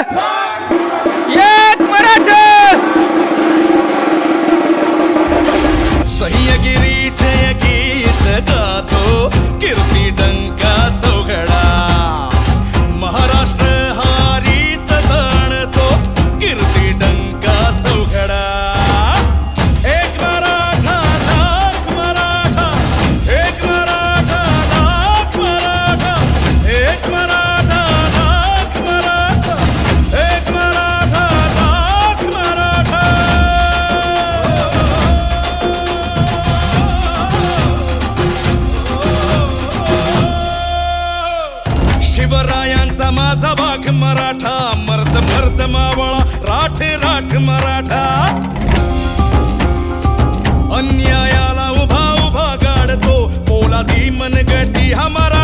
एक मराठा. सह्यगिरीचे गीत गातो कीर्ती डंका चौघडा. महाराष्ट्र हारीत जाणतो कीर्ती डंका चौघडा. एक मराठा लाख मराठा, एक मराठा लाख मराठा, एक मराठा लाख मराठा, एक मराठा लाख मराठा. शिवरायांचा माझा वाघ मराठा, मर्द मर्द मावळा, राठ राठ मराठा. अन्यायाला उभा उभा गाडतो पोलादी मनगटी हा मराठा.